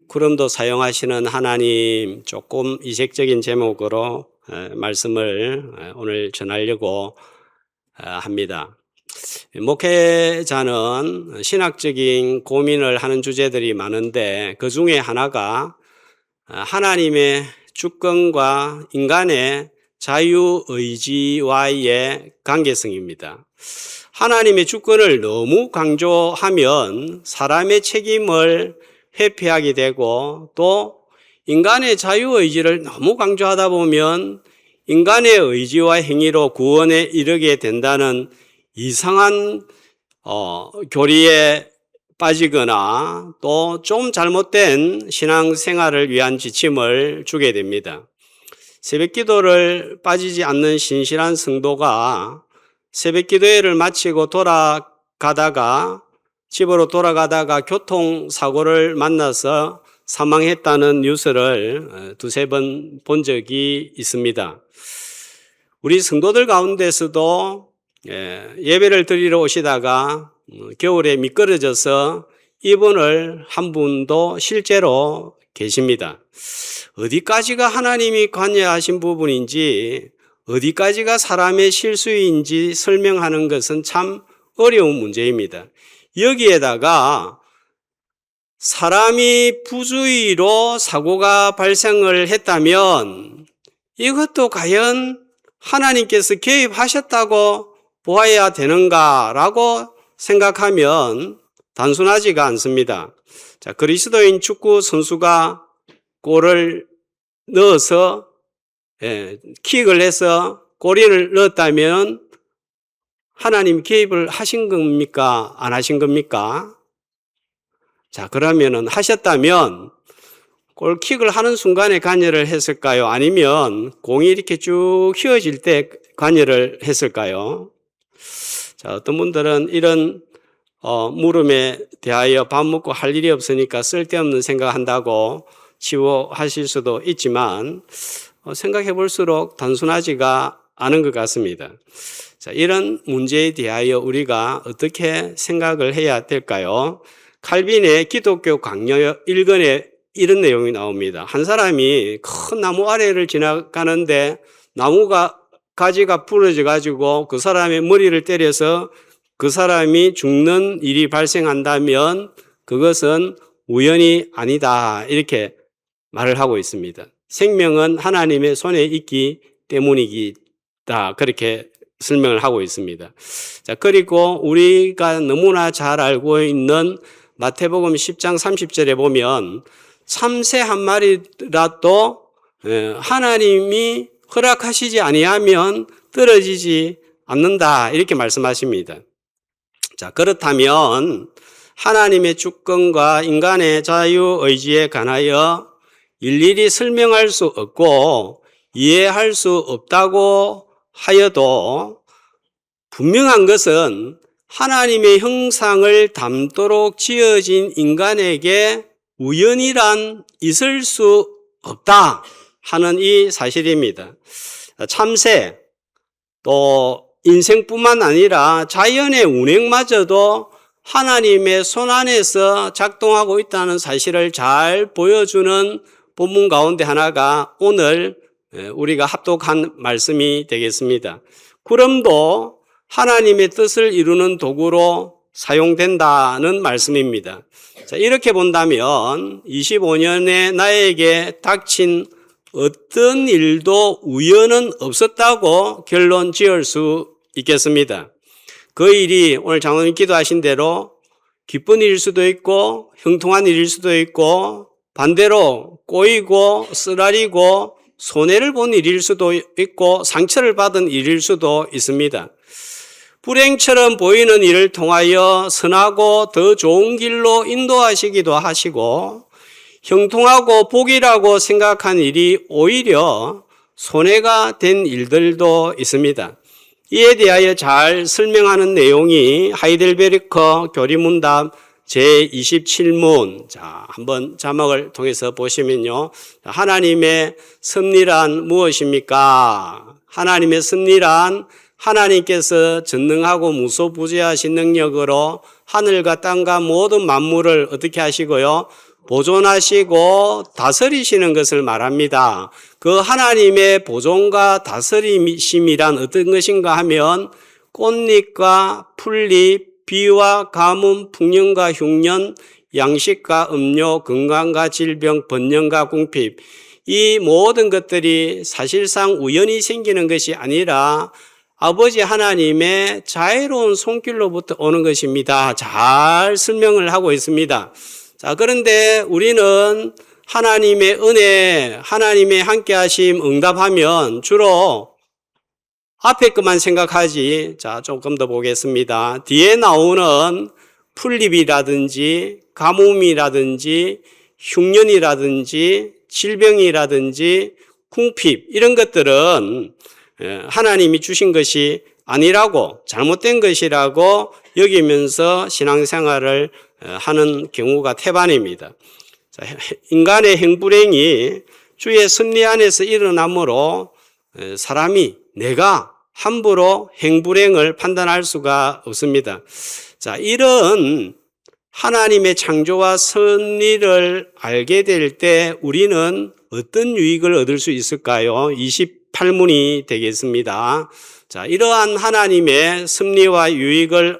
구름도 사용하시는 하나님, 조금 이색적인 제목으로 말씀을 오늘 전하려고 합니다. 목회자는 신학적인 고민을 하는 주제들이 많은데 그 중에 하나가 하나님의 주권과 인간의 자유의지와의 관계성입니다. 하나님의 주권을 너무 강조하면 사람의 책임을 회피하게 되고, 또 인간의 자유의지를 너무 강조하다 보면 인간의 의지와 행위로 구원에 이르게 된다는 이상한 교리에 빠지거나 또 좀 잘못된 신앙생활을 위한 지침을 주게 됩니다. 새벽기도를 빠지지 않는 신실한 성도가 새벽기도회를 마치고 집으로 돌아가다가 교통사고를 만나서 사망했다는 뉴스를 두세 번 본 적이 있습니다. 우리 성도들 가운데서도 예배를 드리러 오시다가 겨울에 미끄러져서 입원을 한 분도 실제로 계십니다. 어디까지가 하나님이 관여하신 부분인지, 어디까지가 사람의 실수인지 설명하는 것은 참 어려운 문제입니다. 여기에다가 사람이 부주의로 사고가 발생을 했다면 이것도 과연 하나님께서 개입하셨다고 보아야 되는가라고 생각하면 단순하지가 않습니다. 자, 그리스도인 축구 선수가 골을 넣어서 킥을 해서 골인을 넣었다면 하나님 개입을 하신 겁니까? 안 하신 겁니까? 자, 그러면은 하셨다면 골킥을 하는 순간에 관여를 했을까요? 아니면 공이 이렇게 쭉 휘어질 때 관여를 했을까요? 자, 어떤 분들은 이런 물음에 대하여 밥 먹고 할 일이 없으니까 쓸데없는 생각한다고 치부하실 수도 있지만 생각해 볼수록 단순하지가 않은 것 같습니다. 자, 이런 문제에 대하여 우리가 어떻게 생각을 해야 될까요? 칼빈의 기독교 강요 1권에 이런 내용이 나옵니다. 한 사람이 큰 나무 아래를 지나가는데 나무가 가지가 부러져 가지고 그 사람의 머리를 때려서 그 사람이 죽는 일이 발생한다면 그것은 우연이 아니다, 이렇게 말을 하고 있습니다. 생명은 하나님의 손에 있기 때문이다, 그렇게 설명을 하고 있습니다. 자, 그리고 우리가 너무나 잘 알고 있는 마태복음 10장 30절에 보면 참새 한 마리라도 하나님이 허락하시지 아니하면 떨어지지 않는다, 이렇게 말씀하십니다. 자, 그렇다면 하나님의 주권과 인간의 자유의지에 관하여 일일이 설명할 수 없고 이해할 수 없다고 하여도 분명한 것은 하나님의 형상을 담도록 지어진 인간에게 우연이란 있을 수 없다 하는 이 사실입니다. 참새, 또 인생뿐만 아니라 자연의 운행마저도 하나님의 손 안에서 작동하고 있다는 사실을 잘 보여주는 본문 가운데 하나가 오늘 우리가 합독한 말씀이 되겠습니다. 구름도 하나님의 뜻을 이루는 도구로 사용된다는 말씀입니다. 자, 이렇게 본다면 25년에 나에게 닥친 어떤 일도 우연은 없었다고 결론 지을 수 있겠습니다. 그 일이 오늘 장로님 기도하신 대로 기쁜 일일 수도 있고 형통한 일일 수도 있고 반대로 꼬이고 쓰라리고 손해를 본 일일 수도 있고 상처를 받은 일일 수도 있습니다. 불행처럼 보이는 일을 통하여 선하고 더 좋은 길로 인도하시기도 하시고 형통하고 복이라고 생각한 일이 오히려 손해가 된 일들도 있습니다. 이에 대하여 잘 설명하는 내용이 하이델베르크 교리문답 제27문. 자, 한번 자막을 통해서 보시면요. 하나님의 섭리란 무엇입니까? 하나님의 섭리란 하나님께서 전능하고 무소부재하신 능력으로 하늘과 땅과 모든 만물을 어떻게 하시고요? 보존하시고 다스리시는 것을 말합니다. 그 하나님의 보존과 다스리심이란 어떤 것인가 하면 꽃잎과 풀잎, 비와 가뭄, 풍년과 흉년, 양식과 음료, 건강과 질병, 번영과 궁핍, 이 모든 것들이 사실상 우연히 생기는 것이 아니라 아버지 하나님의 자애로운 손길로부터 오는 것입니다. 잘 설명을 하고 있습니다. 자, 그런데 우리는 하나님의 은혜, 하나님의 함께하심 응답하면 주로 앞에 것만 생각하지. 자, 조금 더 보겠습니다. 뒤에 나오는 풀잎이라든지 가뭄이라든지 흉년이라든지 질병이라든지 궁핍 이런 것들은 하나님이 주신 것이 아니라고 잘못된 것이라고 여기면서 신앙생활을 하는 경우가 태반입니다. 인간의 행불행이 주의 섭리 안에서 일어나므로 사람이 내가 함부로 행불행을 판단할 수가 없습니다. 자, 이런 하나님의 창조와 섭리를 알게 될 때 우리는 어떤 유익을 얻을 수 있을까요? 28문이 되겠습니다. 자, 이러한 하나님의 섭리와 유익을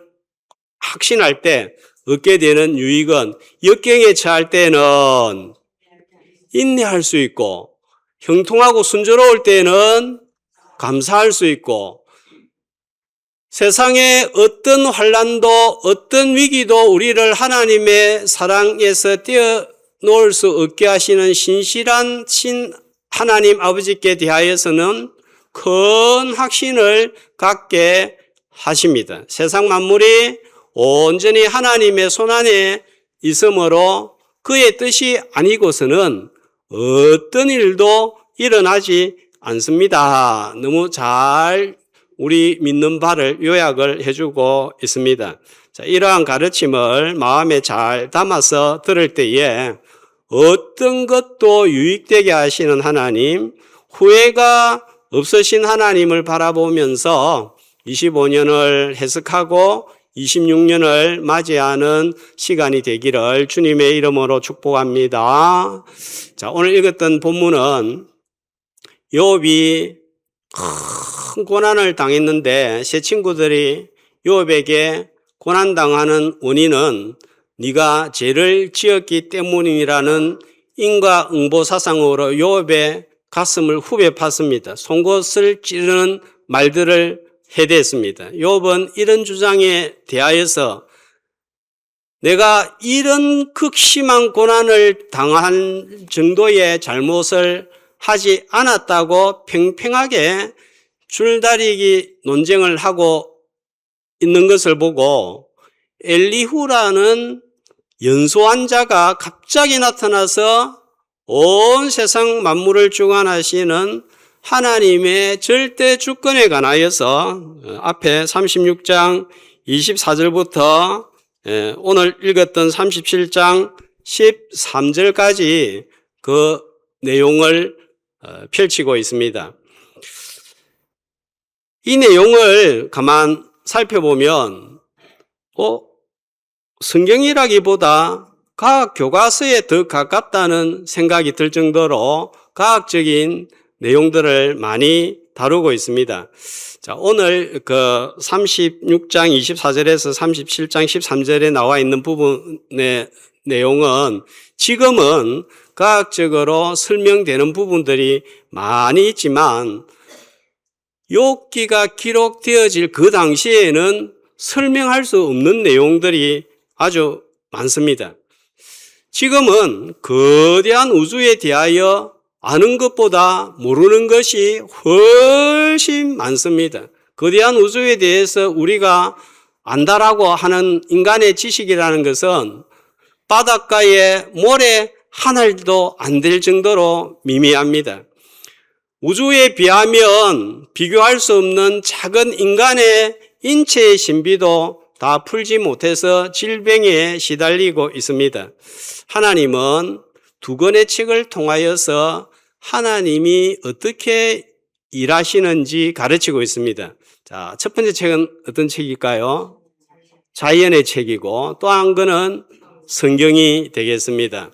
확신할 때 얻게 되는 유익은 역경에 처할 때는 인내할 수 있고 형통하고 순조로울 때는 감사할 수 있고 세상의 어떤 환난도 어떤 위기도 우리를 하나님의 사랑에서 떼어놓을 수 없게 하시는 신실한 하나님 아버지께 대하여서는 큰 확신을 갖게 하십니다. 세상 만물이 온전히 하나님의 손안에 있으므로 그의 뜻이 아니고서는 어떤 일도 일어나지 않습니다. 너무 잘 우리 믿는 바를 요약을 해주고 있습니다. 자, 이러한 가르침을 마음에 잘 담아서 들을 때에 어떤 것도 유익되게 하시는 하나님, 후회가 없으신 하나님을 바라보면서 25년을 해석하고 26년을 맞이하는 시간이 되기를 주님의 이름으로 축복합니다. 자, 오늘 읽었던 본문은 욥이 큰 고난을 당했는데 세 친구들이 욥에게 고난당하는 원인은 네가 죄를 지었기 때문이라는 인과응보사상으로 욥의 가슴을 후벼 팠습니다. 송곳을 찌르는 말들을 해댔습니다. 욥은 이런 주장에 대하여서 내가 이런 극심한 고난을 당한 정도의 잘못을 하지 않았다고 팽팽하게 줄다리기 논쟁을 하고 있는 것을 보고 엘리후라는 연소한 자가 갑자기 나타나서 온 세상 만물을 주관하시는 하나님의 절대 주권에 관하여서 앞에 36장 24절부터 오늘 읽었던 37장 13절까지 그 내용을 펼치고 있습니다. 이 내용을 가만 살펴보면 성경이라기보다 과학 교과서에 더 가깝다는 생각이 들 정도로 과학적인 내용들을 많이 다루고 있습니다. 자, 오늘 그 36장 24절에서 37장 13절에 나와 있는 부분의 내용은 지금은 과학적으로 설명되는 부분들이 많이 있지만 욥기가 기록되어질 그 당시에는 설명할 수 없는 내용들이 아주 많습니다. 지금은 거대한 우주에 대하여 아는 것보다 모르는 것이 훨씬 많습니다. 거대한 우주에 대해서 우리가 안다라고 하는 인간의 지식이라는 것은 바닷가에 모래 한 알도 안 될 정도로 미미합니다. 우주에 비하면 비교할 수 없는 작은 인간의 인체의 신비도 다 풀지 못해서 질병에 시달리고 있습니다. 하나님은 두 권의 책을 통하여서 하나님이 어떻게 일하시는지 가르치고 있습니다. 자, 첫 번째 책은 어떤 책일까요? 자연의 책이고 또 한 권은 성경이 되겠습니다.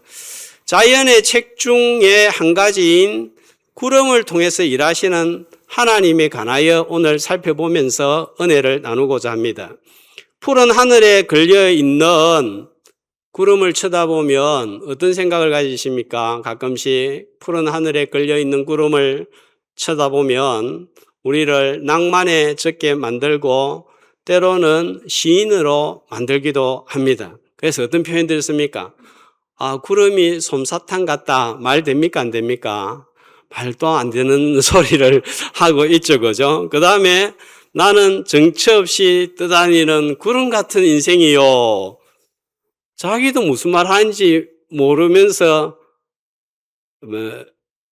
자연의 책 중에 한 가지인 구름을 통해서 일하시는 하나님에 관하여 오늘 살펴보면서 은혜를 나누고자 합니다. 푸른 하늘에 걸려 있는 구름을 쳐다보면 어떤 생각을 가지십니까? 가끔씩 푸른 하늘에 걸려 있는 구름을 쳐다보면 우리를 낭만에 젖게 만들고 때로는 시인으로 만들기도 합니다. 그래서 어떤 표현들이 있습니까? 구름이 솜사탕 같다. 말 됩니까? 안 됩니까? 말도 안 되는 소리를 하고 있죠. 그죠? 그 다음에 나는 정처 없이 떠다니는 구름 같은 인생이요. 자기도 무슨 말 하는지 모르면서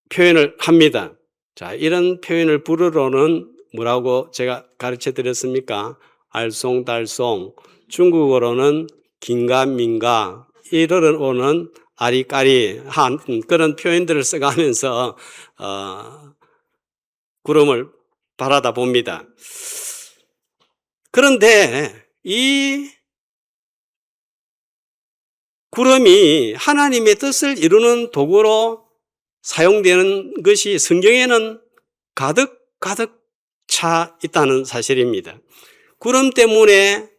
표현을 합니다. 자, 이런 표현을 불어로는 뭐라고 제가 가르쳐 드렸습니까? 알쏭달쏭, 중국어로는 긴가민가, 일어로는 아리까리한 그런 표현들을 써가면서 구름을 바라다 봅니다. 그런데 이 구름이 하나님의 뜻을 이루는 도구로 사용되는 것이 성경에는 가득 차 있다는 사실입니다. 구름 때문에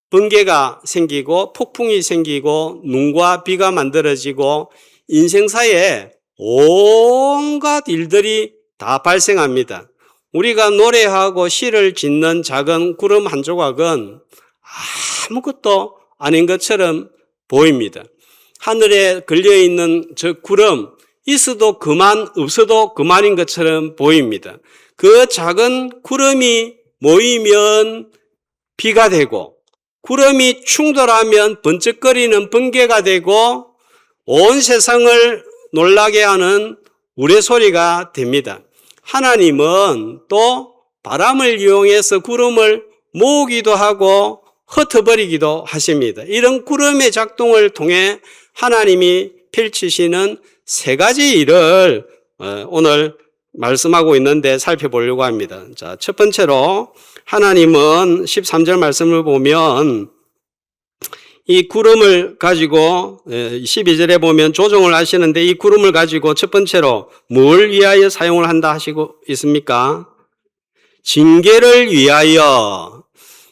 번개가 생기고 폭풍이 생기고 눈과 비가 만들어지고 인생사에 온갖 일들이 다 발생합니다. 우리가 노래하고 시를 짓는 작은 구름 한 조각은 아무것도 아닌 것처럼 보입니다. 하늘에 걸려있는 저 구름, 있어도 그만, 없어도 그만인 것처럼 보입니다. 그 작은 구름이 모이면 비가 되고, 구름이 충돌하면 번쩍거리는 번개가 되고, 온 세상을 놀라게 하는 우레소리가 됩니다. 하나님은 또 바람을 이용해서 구름을 모으기도 하고 흩어버리기도 하십니다. 이런 구름의 작동을 통해 하나님이 펼치시는 세 가지 일을 오늘 말씀하고 있는데 살펴보려고 합니다. 자, 첫 번째로 하나님은 13절 말씀을 보면 이 구름을 가지고 12절에 보면 조종을 하시는데 이 구름을 가지고 첫 번째로 뭘 위하여 사용을 한다 하시고 있습니까? 징계를 위하여.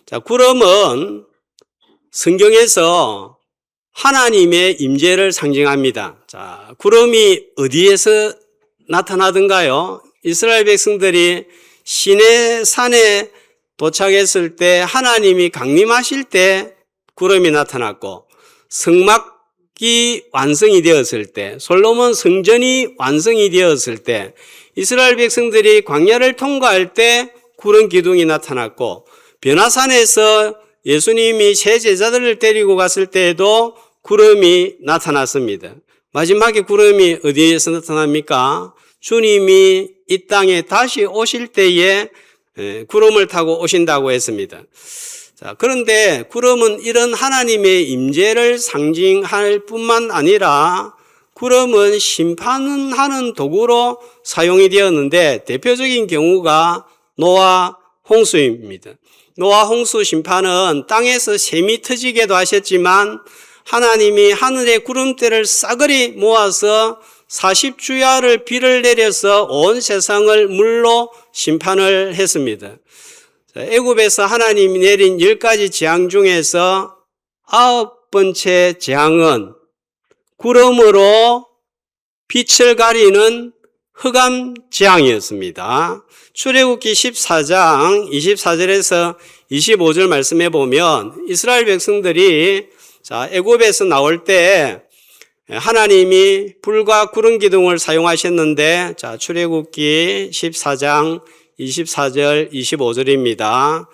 자, 구름은 성경에서 하나님의 임재를 상징합니다. 자, 구름이 어디에서 나타나던가요? 이스라엘 백성들이 시내 산에 도착했을 때 하나님이 강림하실 때 구름이 나타났고, 성막이 완성이 되었을 때, 솔로몬 성전이 완성이 되었을 때, 이스라엘 백성들이 광야를 통과할 때 구름 기둥이 나타났고, 변화산에서 예수님이 새 제자들을 데리고 갔을 때에도 구름이 나타났습니다. 마지막에 구름이 어디에서 나타납니까? 주님이 이 땅에 다시 오실 때에 구름을 타고 오신다고 했습니다. 자, 그런데 구름은 이런 하나님의 임재를 상징할 뿐만 아니라 구름은 심판하는 도구로 사용이 되었는데 대표적인 경우가 노아 홍수입니다. 노아 홍수 심판은 땅에서 샘이 터지게도 하셨지만 하나님이 하늘의 구름대를 싸그리 모아서 40주야를 비를 내려서 온 세상을 물로 심판을 했습니다. 애굽에서 하나님이 내린 10가지 재앙 중에서 9번째 재앙은 구름으로 빛을 가리는 흑암 재앙이었습니다. 출애굽기 14장 24절에서 25절 말씀해 보면 이스라엘 백성들이 애굽에서 나올 때 하나님이 불과 구름 기둥을 사용하셨는데 출애굽기 14장 24절 25절입니다.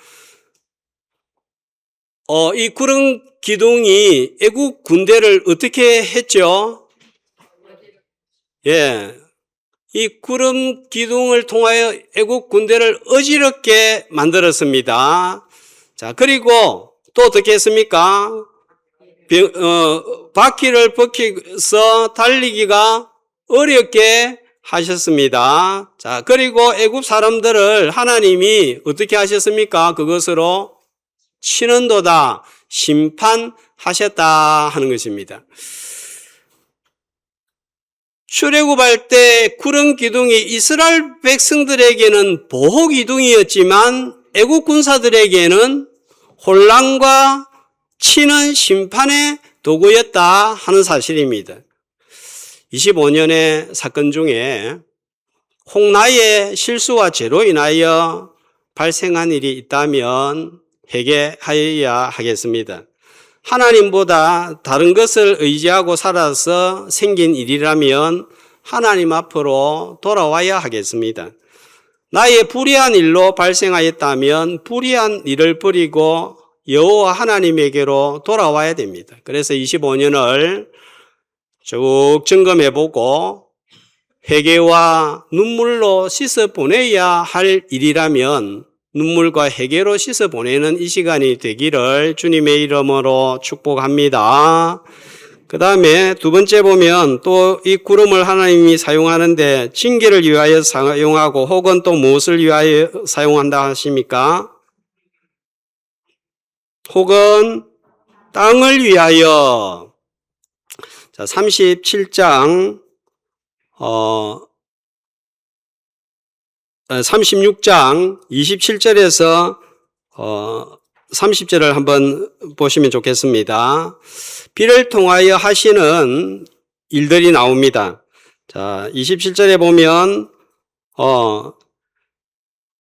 이 구름 기둥이 애국 군대를 어떻게 했죠? 이 구름 기둥을 통하여 애국 군대를 어지럽게 만들었습니다. 그리고 또 어떻게 했습니까? 바퀴를 벗겨서 달리기가 어렵게 하셨습니다. 그리고 애굽 사람들을 하나님이 어떻게 하셨습니까? 그것으로 치는도다, 심판하셨습니다. 하셨다 하는 것입니다. 출애굽할 때 구름 기둥이 이스라엘 백성들에게는 보호 기둥이었지만 애국 군사들에게는 혼란과 치는 심판의 도구였다 하는 사실입니다. 25년의 사건 중에 홍나의 실수와 죄로 인하여 발생한 일이 있다면 회개하여야 하겠습니다. 하나님보다 다른 것을 의지하고 살아서 생긴 일이라면 하나님 앞으로 돌아와야 하겠습니다. 나의 불의한 일로 발생하였다면 불의한 일을 버리고 여호와 하나님에게로 돌아와야 됩니다. 그래서 25년을 쭉 점검해보고 회개와 눈물로 씻어 보내야 할 일이라면 눈물과 회개로 씻어 보내는 이 시간이 되기를 주님의 이름으로 축복합니다. 그 다음에 두 번째 보면 또 이 구름을 하나님이 사용하는데 징계를 위하여 사용하고 혹은 또 무엇을 위하여 사용한다 하십니까? 혹은 땅을 위하여. 자, 37장 36장 27절에서 30절을 한번 보시면 좋겠습니다. 비를 통하여 하시는 일들이 나옵니다. 자, 27절에 보면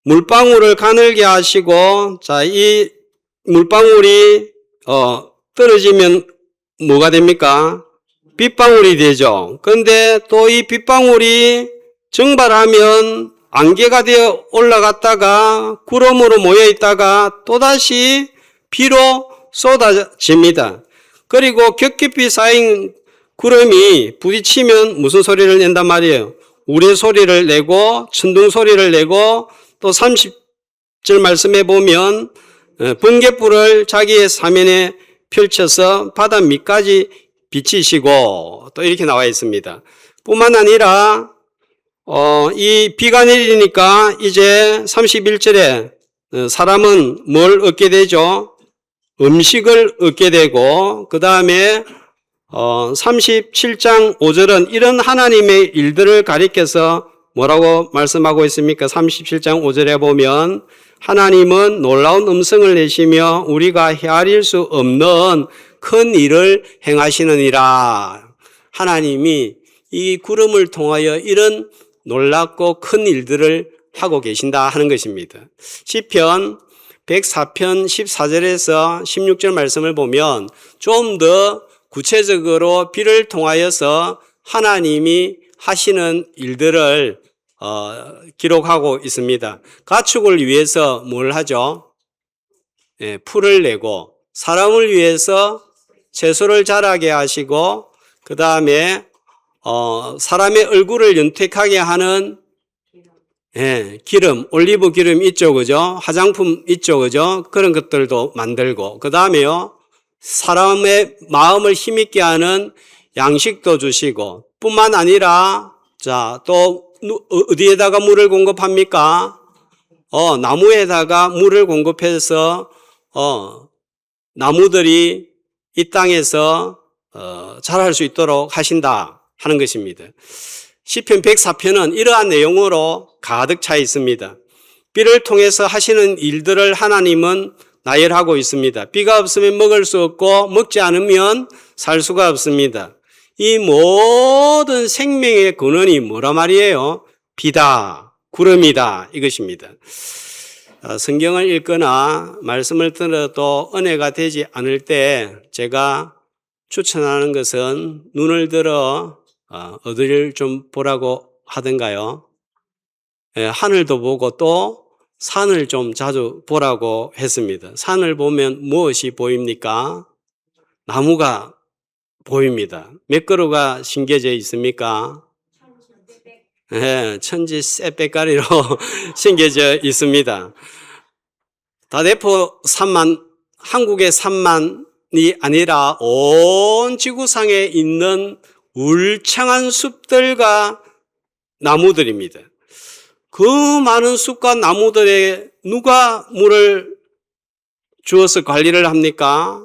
물방울을 가늘게 하시고, 자, 이 물방울이 떨어지면 뭐가 됩니까? 빗방울이 되죠. 그런데 또 이 빗방울이 증발하면 안개가 되어 올라갔다가 구름으로 모여 있다가 또다시 비로 쏟아집니다. 그리고 겹겹이 쌓인 구름이 부딪히면 무슨 소리를 낸단 말이에요? 우레 소리를 내고 천둥 소리를 내고 또 30절 말씀에 보면 번갯불을 자기의 사면에 펼쳐서 바다 밑까지 비치시고 또 이렇게 나와 있습니다. 뿐만 아니라 이 비가 내리니까 이제 31절에 사람은 뭘 얻게 되죠? 음식을 얻게 되고, 그 다음에 37장 5절은 이런 하나님의 일들을 가리켜서 뭐라고 말씀하고 있습니까? 37장 5절에 보면 하나님은 놀라운 음성을 내시며 우리가 헤아릴 수 없는 큰 일을 행하시느니라. 하나님이 이 구름을 통하여 이런 놀랍고 큰 일들을 하고 계신다 하는 것입니다. 시편 104편 14절에서 16절 말씀을 보면 좀 더 구체적으로 비를 통하여서 하나님이 하시는 일들을 기록하고 있습니다. 가축을 위해서 뭘 하죠? 풀을 내고, 사람을 위해서 채소를 자라게 하시고, 그 다음에 사람의 얼굴을 윤택하게 하는 기름, 올리브 기름 있죠, 그죠? 화장품 있죠, 그죠? 그런 것들도 만들고, 그 다음에요, 사람의 마음을 힘있게 하는 양식도 주시고, 뿐만 아니라, 자, 또, 어디에다가 물을 공급합니까? 나무에다가 물을 공급해서, 나무들이 이 땅에서, 자랄 수 있도록 하신다 하는 것입니다. 시편 104편은 이러한 내용으로 가득 차 있습니다. 비를 통해서 하시는 일들을 하나님은 나열하고 있습니다. 비가 없으면 먹을 수 없고 먹지 않으면 살 수가 없습니다. 이 모든 생명의 근원이 뭐라 말이에요? 비다, 구름이다 이것입니다. 성경을 읽거나 말씀을 들어도 은혜가 되지 않을 때 제가 추천하는 것은 눈을 들어 어디를 좀 보라고 하던가요? 하늘도 보고 또 산을 좀 자주 보라고 했습니다. 산을 보면 무엇이 보입니까? 나무가 보입니다. 몇 그루가 심겨져 있습니까? 천지 쌔빼까리로 심겨져 있습니다. 다대포 산만, 한국의 산만이 아니라 온 지구상에 있는 울창한 숲들과 나무들입니다. 그 많은 숲과 나무들에 누가 물을 주어서 관리를 합니까?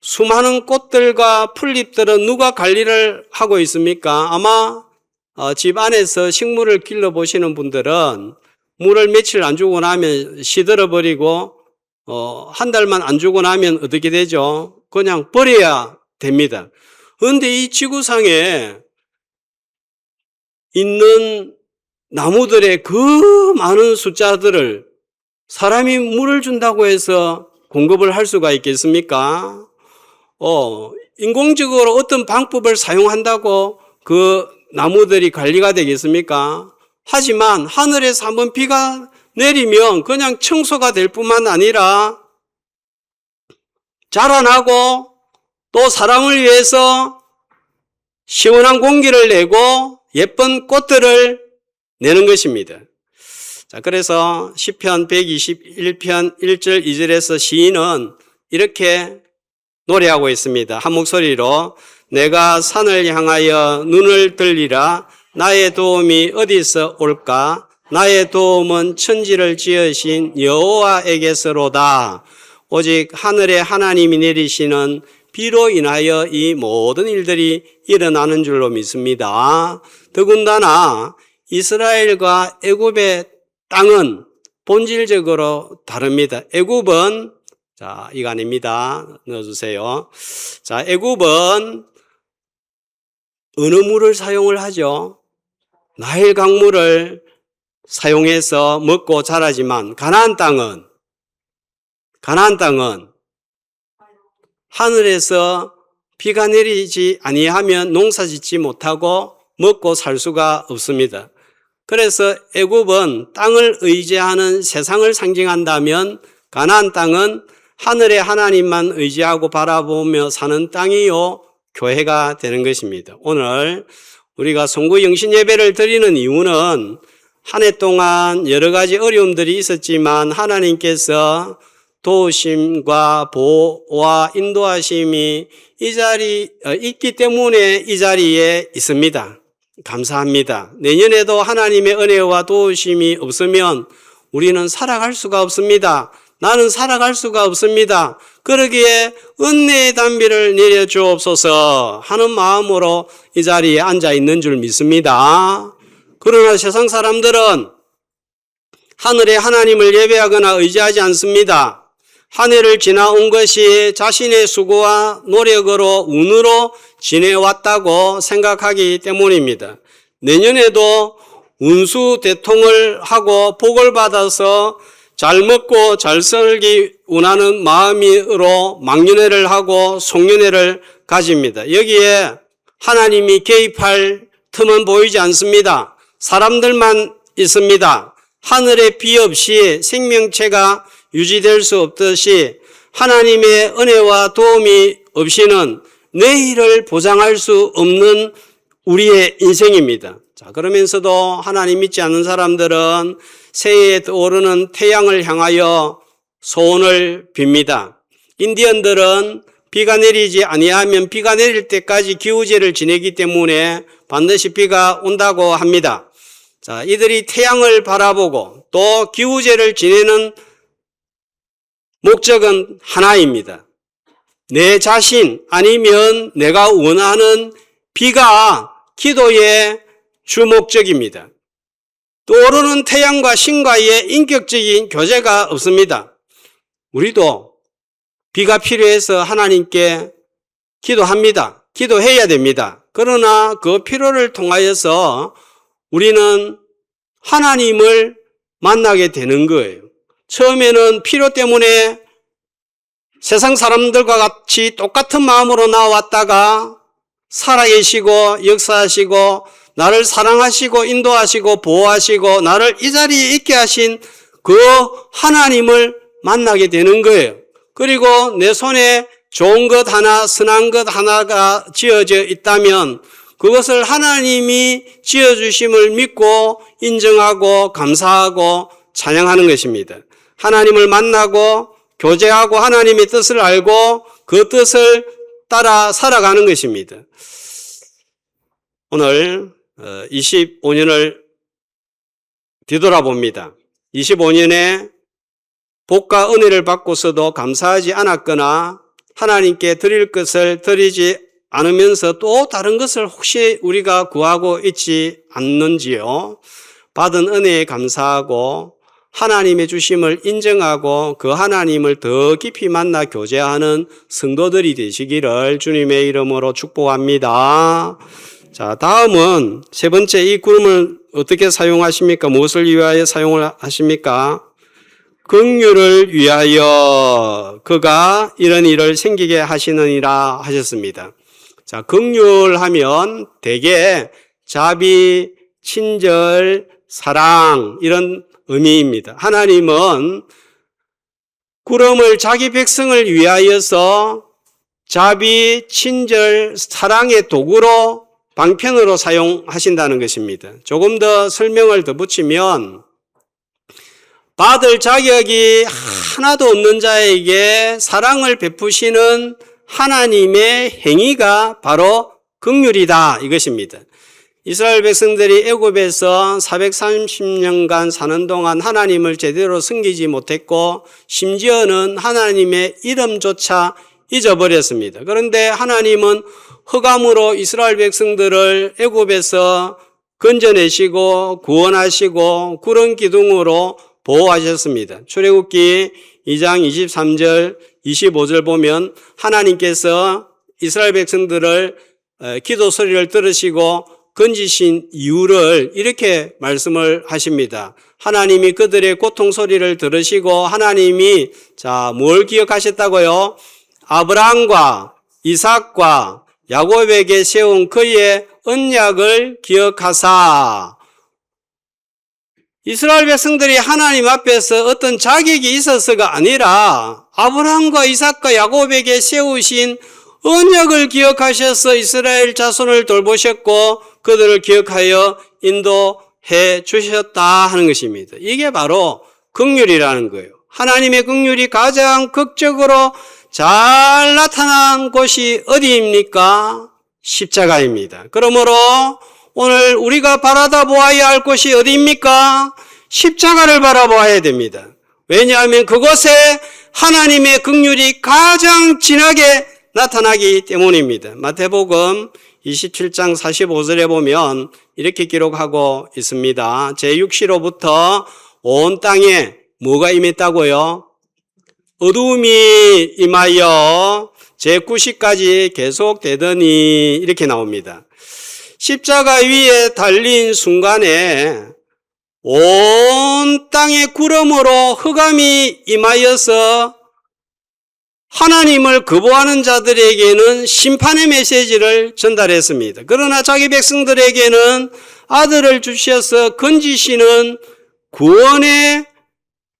수많은 꽃들과 풀잎들은 누가 관리를 하고 있습니까? 아마 집 안에서 식물을 길러보시는 분들은 물을 며칠 안 주고 나면 시들어버리고 한 달만 안 주고 나면 어떻게 되죠? 그냥 버려야 됩니다. 그런데 이 지구상에 있는 나무들의 그 많은 숫자들을 사람이 물을 준다고 해서 공급을 할 수가 있겠습니까? 인공적으로 어떤 방법을 사용한다고 그 나무들이 관리가 되겠습니까? 하지만 하늘에서 한번 비가 내리면 그냥 청소가 될 뿐만 아니라 자라나고 또 사람을 위해서 시원한 공기를 내고 예쁜 꽃들을 내는 것입니다. 자, 그래서 시편 121편 1절 2절에서 시인은 이렇게 노래하고 있습니다. 한 목소리로 내가 산을 향하여 눈을 들리라 나의 도움이 어디서 올까? 나의 도움은 천지를 지으신 여호와에게서로다. 오직 하늘에 하나님이 내리시는 비로 인하여 이 모든 일들이 일어나는 줄로 믿습니다. 더군다나 이스라엘과 애굽의 땅은 본질적으로 다릅니다. 애굽은 자, 이거 아닙니다. 넣어주세요. 자, 애굽은 어느 물을 사용을 하죠? 나일 강물을 사용해서 먹고 자라지만 가나안 땅은 하늘에서 비가 내리지 아니하면 농사 짓지 못하고 먹고 살 수가 없습니다. 그래서 애굽은 땅을 의지하는 세상을 상징한다면 가나안 땅은 하늘의 하나님만 의지하고 바라보며 사는 땅이요 교회가 되는 것입니다. 오늘 우리가 송구 영신 예배를 드리는 이유는 한 해 동안 여러 가지 어려움들이 있었지만 하나님께서 도우심과 보호와 인도하심이 이 자리 있기 때문에 이 자리에 있습니다. 감사합니다. 내년에도 하나님의 은혜와 도우심이 없으면 우리는 살아갈 수가 없습니다. 나는 살아갈 수가 없습니다. 그러기에 은혜의 단비를 내려주옵소서 하는 마음으로 이 자리에 앉아 있는 줄 믿습니다. 그러나 세상 사람들은 하늘의 하나님을 예배하거나 의지하지 않습니다. 한 해를 지나온 것이 자신의 수고와 노력으로 운으로 지내왔다고 생각하기 때문입니다. 내년에도 운수 대통을 하고 복을 받아서 잘 먹고 잘 살기 원하는 마음으로 막년회를 하고 송년회를 가집니다. 여기에 하나님이 개입할 틈은 보이지 않습니다. 사람들만 있습니다. 하늘의 비 없이 생명체가 유지될 수 없듯이 하나님의 은혜와 도움이 없이는 내일을 보장할 수 없는 우리의 인생입니다. 자, 그러면서도 하나님 믿지 않는 사람들은 새해에 떠오르는 태양을 향하여 소원을 빕니다. 인디언들은 비가 내리지 아니하면 비가 내릴 때까지 기우제를 지내기 때문에 반드시 비가 온다고 합니다. 자, 이들이 태양을 바라보고 또 기우제를 지내는 목적은 하나입니다. 내 자신 아니면 내가 원하는 비가 기도의 주목적입니다. 떠오르는 태양과 신과의 인격적인 교제가 없습니다. 우리도 비가 필요해서 하나님께 기도합니다. 기도해야 됩니다. 그러나 그 필요를 통하여서 우리는 하나님을 만나게 되는 거예요. 처음에는 필요 때문에 세상 사람들과 같이 똑같은 마음으로 나왔다가 살아계시고 역사하시고 나를 사랑하시고 인도하시고 보호하시고 나를 이 자리에 있게 하신 그 하나님을 만나게 되는 거예요. 그리고 내 손에 좋은 것 하나, 선한 것 하나가 지어져 있다면 그것을 하나님이 지어주심을 믿고 인정하고 감사하고 찬양하는 것입니다. 하나님을 만나고 교제하고 하나님의 뜻을 알고 그 뜻을 따라 살아가는 것입니다. 오늘 25년을 뒤돌아봅니다. 25년에 복과 은혜를 받고서도 감사하지 않았거나 하나님께 드릴 것을 드리지 않으면서 또 다른 것을 혹시 우리가 구하고 있지 않는지요? 받은 은혜에 감사하고 하나님의 주심을 인정하고 그 하나님을 더 깊이 만나 교제하는 성도들이 되시기를 주님의 이름으로 축복합니다. 자, 다음은 세 번째, 이 구름을 어떻게 사용하십니까? 무엇을 위하여 사용을 하십니까? 긍휼을 위하여 그가 이런 일을 생기게 하시느니라 하셨습니다. 자, 긍휼하면 대개 자비, 친절, 사랑 이런 의미입니다. 하나님은 구름을 자기 백성을 위하여서 자비, 친절, 사랑의 도구로 방편으로 사용하신다는 것입니다. 조금 더 설명을 더 붙이면 받을 자격이 하나도 없는 자에게 사랑을 베푸시는 하나님의 행위가 바로 긍휼이다 이것입니다. 이스라엘 백성들이 애굽에서 430년간 사는 동안 하나님을 제대로 섬기지 못했고 심지어는 하나님의 이름조차 잊어버렸습니다. 그런데 하나님은 흑암으로 이스라엘 백성들을 애굽에서 건져내시고 구원하시고 구름 기둥으로 보호하셨습니다. 출애굽기 2장 23절 25절 보면 하나님께서 이스라엘 백성들을 기도 소리를 들으시고 건지신 이유를 이렇게 말씀을 하십니다. 하나님이 그들의 고통 소리를 들으시고 하나님이 뭘 기억하셨다고요? 아브라함과 이삭과 야곱에게 세운 그의 언약을 기억하사 이스라엘 백성들이 하나님 앞에서 어떤 자격이 있어서가 아니라 아브라함과 이삭과 야곱에게 세우신 언약을 기억하셔서 이스라엘 자손을 돌보셨고 그들을 기억하여 인도해 주셨다 하는 것입니다. 이게 바로 긍휼이라는 거예요. 하나님의 긍휼이 가장 극적으로 잘 나타난 곳이 어디입니까? 십자가입니다. 그러므로 오늘 우리가 바라보아야 할 곳이 어디입니까? 십자가를 바라보아야 됩니다. 왜냐하면 그곳에 하나님의 긍휼이 가장 진하게 나타나기 때문입니다. 마태복음 27장 45절에 보면 이렇게 기록하고 있습니다. 제6시로부터 온 땅에 뭐가 임했다고요? 어두움이 임하여 제9시까지 계속되더니 이렇게 나옵니다. 십자가 위에 달린 순간에 온 땅의 구름으로 흑암이 임하여서 하나님을 거부하는 자들에게는 심판의 메시지를 전달했습니다. 그러나 자기 백성들에게는 아들을 주셔서 건지시는 구원의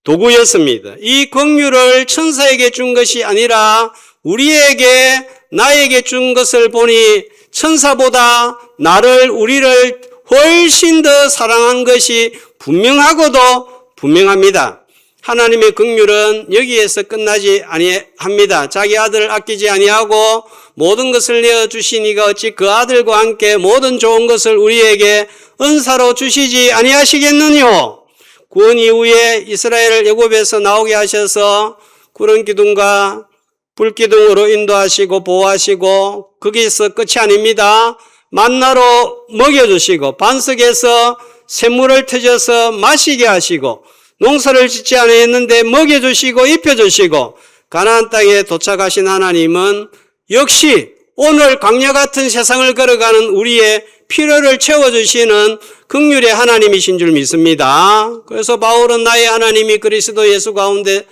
도구였습니다. 이 긍휼을 천사에게 준 것이 아니라 우리에게 나에게 준 것을 보니 천사보다 우리를 훨씬 더 사랑한 것이 분명하고도 분명합니다. 하나님의 긍휼은 여기에서 끝나지 아니합니다. 자기 아들을 아끼지 아니하고 모든 것을 내어주시니가 어찌 그 아들과 함께 모든 좋은 것을 우리에게 은사로 주시지 아니하시겠느뇨. 구원 이후에 이스라엘을 애굽에서 나오게 하셔서 구름 기둥과 불 기둥으로 인도하시고 보호하시고 거기서 끝이 아닙니다. 만나로 먹여주시고 반석에서 샘물을 터져서 마시게 하시고 농사를 짓지 않았는데 먹여주시고 입혀주시고 가나안 땅에 도착하신 하나님은 역시 오늘 광야 같은 세상을 걸어가는 우리의 필요를 채워주시는 긍휼의 하나님이신 줄 믿습니다. 그래서 바울은 나의 하나님이 그리스도 예수 가운데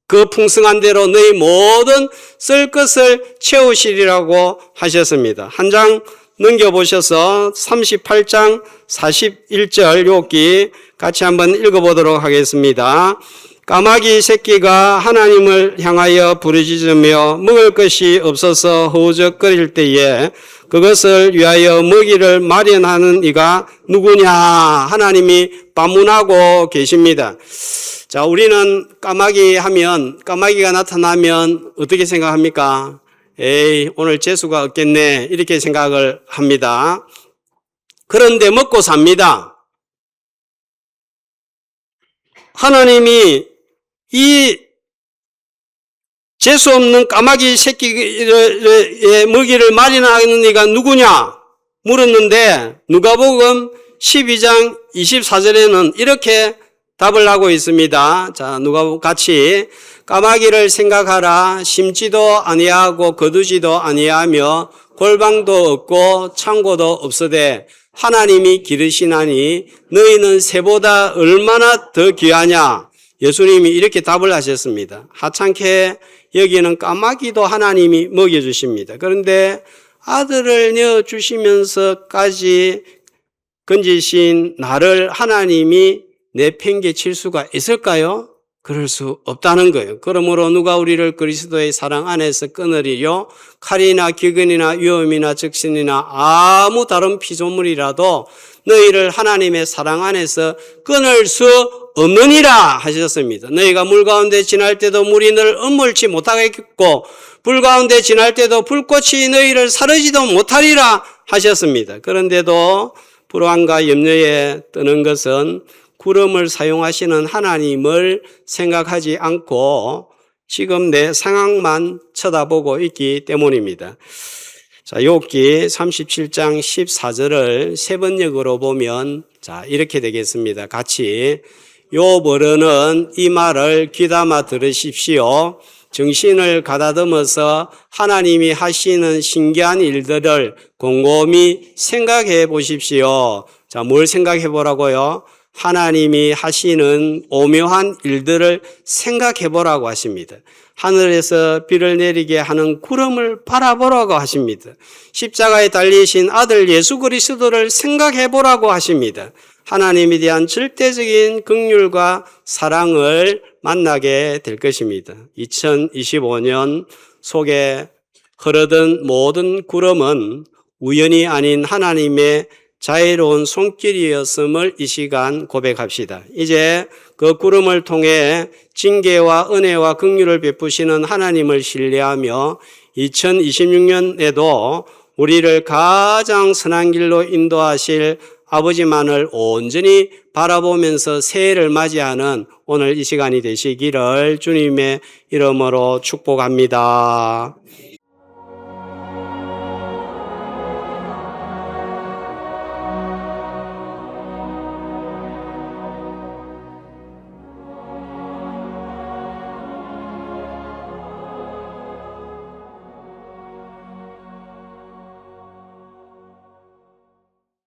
그 풍성한 대로 너희 모든 쓸 것을 채우시리라고 하셨습니다. 한 장 넘겨보셔서 38장 41절 욥기 같이 한번 읽어보도록 하겠습니다. 까마귀 새끼가 하나님을 향하여 부르짖으며 먹을 것이 없어서 허우적거릴 때에 그것을 위하여 먹이를 마련하는 이가 누구냐? 하나님이 반문하고 계십니다. 자, 우리는 까마귀가 나타나면 어떻게 생각합니까? 에이, 오늘 재수가 없겠네. 이렇게 생각을 합니다. 그런데 먹고 삽니다. 하나님이 이 재수 없는 까마귀 새끼의 먹이를 마련하는 이가 누구냐 물었는데 누가복음 12장 24절에는 이렇게 답을 하고 있습니다. 자, 누가복음 같이 까마귀를 생각하라. 심지도 아니하고 거두지도 아니하며 골방도 없고 창고도 없으되 하나님이 기르시나니 너희는 새보다 얼마나 더 귀하냐. 예수님이 이렇게 답을 하셨습니다. 하찮게 여기는 까마귀도 하나님이 먹여주십니다. 그런데 아들을 내어주시면서까지 건지신 나를 하나님이 내팽개칠 수가 있을까요? 그럴 수 없다는 거예요. 그러므로 누가 우리를 그리스도의 사랑 안에서 끊으리요? 칼이나 기근이나 위험이나 적신이나 아무 다른 피조물이라도 너희를 하나님의 사랑 안에서 끊을 수 없느니라 하셨습니다. 너희가 물 가운데 지날 때도 물이 너를 엄물치 못하겠고 불 가운데 지날 때도 불꽃이 너희를 사르지도 못하리라 하셨습니다. 그런데도 불안과 염려에 뜨는 것은 구름을 사용하시는 하나님을 생각하지 않고 지금 내 상황만 쳐다보고 있기 때문입니다. 자, 욥기 37장 14절을 세 번역으로 보면 자, 이렇게 되겠습니다. 같이 욥 어른은 이 말을 귀담아 들으십시오. 정신을 가다듬어서 하나님이 하시는 신기한 일들을 곰곰이 생각해 보십시오. 자, 뭘 생각해 보라고요? 하나님이 하시는 오묘한 일들을 생각해 보라고 하십니다. 하늘에서 비를 내리게 하는 구름을 바라보라고 하십니다. 십자가에 달리신 아들 예수 그리스도를 생각해 보라고 하십니다. 하나님에 대한 절대적인 긍휼과 사랑을 만나게 될 것입니다. 2025년 속에 흐르던 모든 구름은 우연이 아닌 하나님의 자애로운 손길이었음을 이 시간 고백합시다. 이제 그 구름을 통해 징계와 은혜와 긍휼을 베푸시는 하나님을 신뢰하며 2026년에도 우리를 가장 선한 길로 인도하실 아버지만을 온전히 바라보면서 새해를 맞이하는 오늘 이 시간이 되시기를 주님의 이름으로 축복합니다.